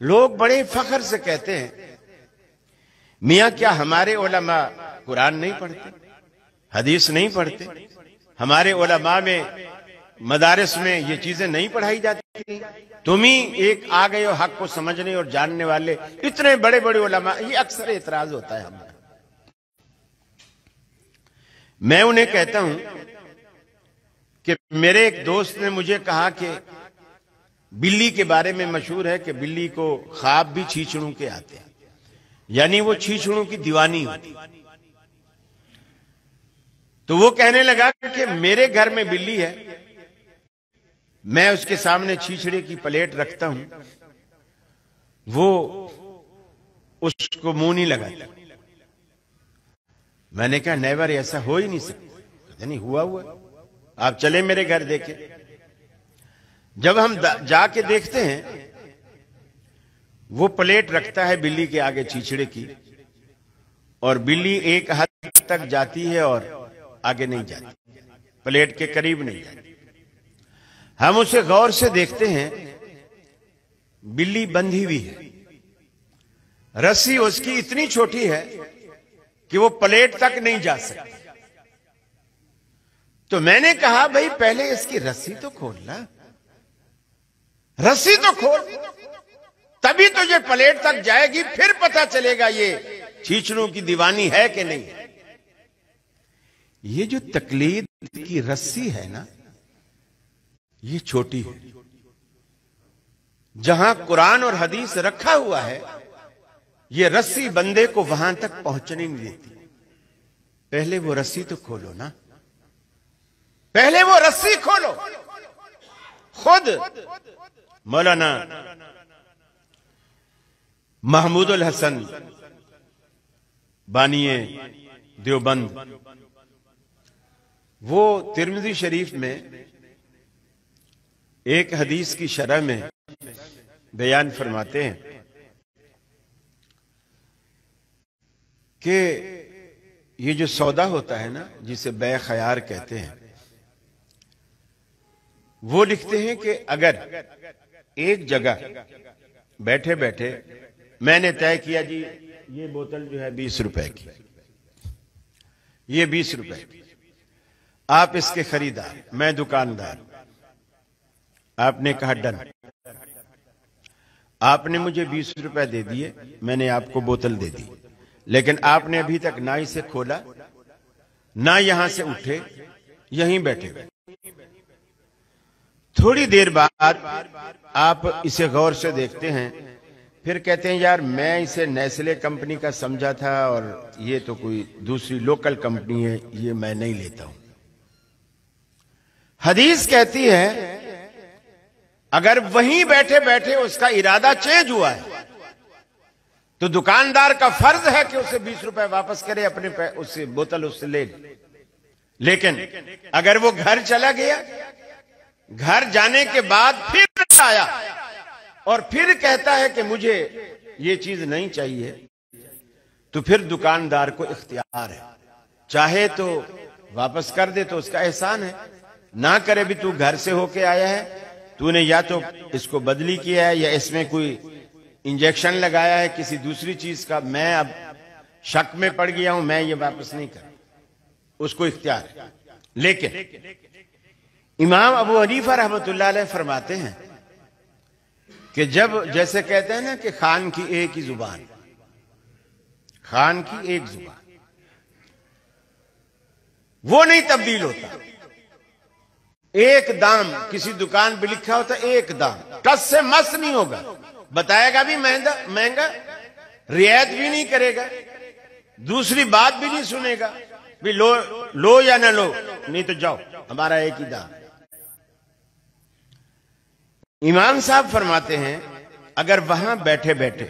लोग बड़े फख्र से कहते हैं, मियां क्या हमारे उलमा कुरान नहीं पढ़ते, हदीस नहीं पढ़ते? हमारे उलमा में, मदारिस में ये चीजें नहीं पढ़ाई जाती? तुम ही एक आ गए हो हक को समझने और जानने वाले, इतने बड़े बड़े उलमा। ये अक्सर एतराज होता है हमारा। मैं उन्हें कहता हूं कि मेरे एक दोस्त ने मुझे कहा कि बिल्ली के बारे में मशहूर है कि बिल्ली को ख्वाब भी छीछड़ों के आते हैं, यानी वो छीछड़ों की दीवानी होती। तो वो कहने लगा कि मेरे घर में बिल्ली है, मैं उसके सामने छीछड़े की प्लेट रखता हूं, वो उसको मुंह नहीं लगाता। मैंने कहा नेवर, ऐसा हो ही नहीं सकता। कहते नहीं, हुआ आप चले मेरे घर देखे। जब हम जाके देखते हैं, वो प्लेट रखता है बिल्ली के आगे छीछड़े की, और बिल्ली एक हद तक जाती है और आगे नहीं जाती, प्लेट के करीब नहीं जाती। हम उसे गौर से देखते हैं, बिल्ली बंधी हुई है, रस्सी उसकी इतनी छोटी है कि वो प्लेट तक नहीं जा सकती। तो मैंने कहा भाई पहले इसकी रस्सी तो खोल ला, रस्सी तो खोल, तभी तो ये प्लेट तक जाएगी, फिर पता चलेगा ये छीछड़ों की दीवानी है कि नहीं। ये जो तकलीद की रस्सी है ना, ये छोटी है। जहां कुरान और हदीस रखा हुआ है, ये रस्सी बंदे को वहां तक पहुंचने नहीं देती। पहले वो रस्सी तो खोलो ना, पहले वो रस्सी खोलो। खुद मौलाना महमूदुल हसन बानिए देवबंद, वो तिरमिज़ी शरीफ में एक हदीस की शरह में बयान फरमाते हैं कि ये जो सौदा होता है ना, जिसे बै खयार कहते हैं, वो लिखते हैं कि अगर एक जगह बैठे बैठे मैंने तय किया जी ये बोतल जो है 20 रुपए की, ये 20 रुपए की, आप इसके खरीदार, मैं दुकानदार। आपने कहा डन, आपने मुझे 20 रुपए दे दिए, मैंने आपको बोतल दे दी, लेकिन आपने अभी तक ना इसे खोला, ना यहां से उठे, यहीं बैठे हुए। थोड़ी देर बाद आप इसे गौर से देखते हैं, फिर कहते हैं यार मैं इसे नेस्ले कंपनी का समझा था और ये तो कोई दूसरी लोकल कंपनी है, ये मैं नहीं लेता हूं। हदीस कहती है अगर वहीं बैठे बैठे उसका इरादा चेंज हुआ है तो दुकानदार का फर्ज है कि उसे 20 रुपए वापस करे, अपने उससे बोतल उससे ले। लेकिन अगर वो घर चला गया, घर जाने के बाद फिर आया और फिर कहता है कि मुझे ये चीज नहीं चाहिए, तो फिर दुकानदार को इख्तियार है, चाहे तो वापस कर दे तो उसका एहसान है, ना करे भी तू घर से होके आया है, तूने या तो इसको बदली किया है या इसमें कोई इंजेक्शन लगाया है किसी दूसरी चीज का, मैं अब शक में पड़ गया हूं, मैं ये वापस नहीं कर, उसको इख्तियार है। लेकिन इमाम अबू हनीफा रहमतुल्लाह अलैह फरमाते हैं कि जब, जैसे कहते हैं ना कि खान की एक ही जुबान, खान की एक जुबान, वो नहीं तब्दील होता। एक दाम किसी दुकान पे लिखा होता, एक दाम, टस से मस नहीं होगा, बताएगा भी महंगा, रियायत भी नहीं करेगा, दूसरी बात भी नहीं सुनेगा, भी लो या ना लो, नहीं तो जाओ, हमारा एक ही दाम। इमाम साहब फरमाते हैं अगर वहां बैठे बैठे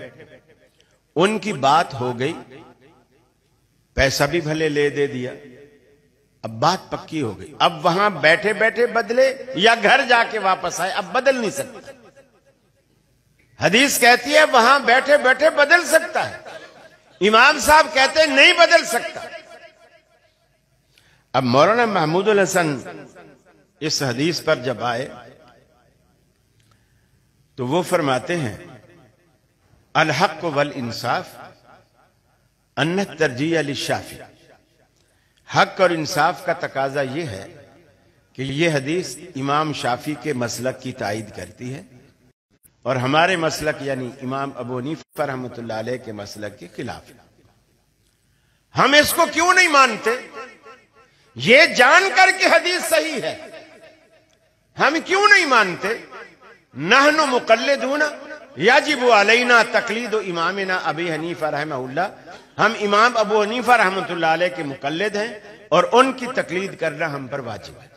उनकी बात हो गई, पैसा भी भले ले दे दिया, अब बात पक्की हो गई, अब वहां बैठे बैठे बदले या घर जाके वापस आए, अब बदल नहीं सकता। हदीस कहती है वहां बैठे बैठे बदल सकता है, इमाम साहब कहते हैं नहीं बदल सकता। अब मौलाना महमूदुल हसन इस हदीस पर जब आए तो वो फरमाते हैं अल हक वल इंसाफ अन्नत तरजीह अली शाफी। हक और इंसाफ का तकाजा यह है कि यह हदीस इमाम शाफी के मसलक की तायीद करती है और हमारे मसलक यानी इमाम अबू हनीफा रहमतुल्लाह अलैह के मसलक के खिलाफ है। हम इसको क्यों नहीं मानते? ये जानकर के हदीस सही है, हम क्यों नहीं मानते? नहनु मुक़ल्लिदूना याजिबु अलैना तक़लीदु इमामिना अबी हनीफा रहमहुल्लाह। हम इमाम अबू हनीफा रहमतुल्लाह अलैह के मुक़ल्लिद हैं और उनकी तकलीद करना हम पर वाजिब है।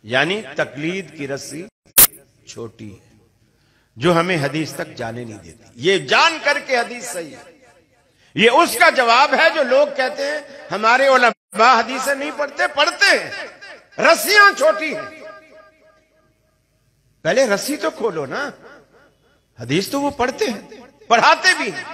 यानी तकलीद की रस्सी छोटी है जो हमें हदीस तक जाने नहीं देती। ये जान करके हदीस सही है। ये उसका जवाब है जो लोग कहते हैं हमारे उलमा हदीसें नहीं पढ़ते। पढ़ते हैं, रस्सियां छोटी हैं। पहले रस्सी तो खोलो ना। हदीस तो वो पढ़ते हैं, पढ़ाते भी हैं।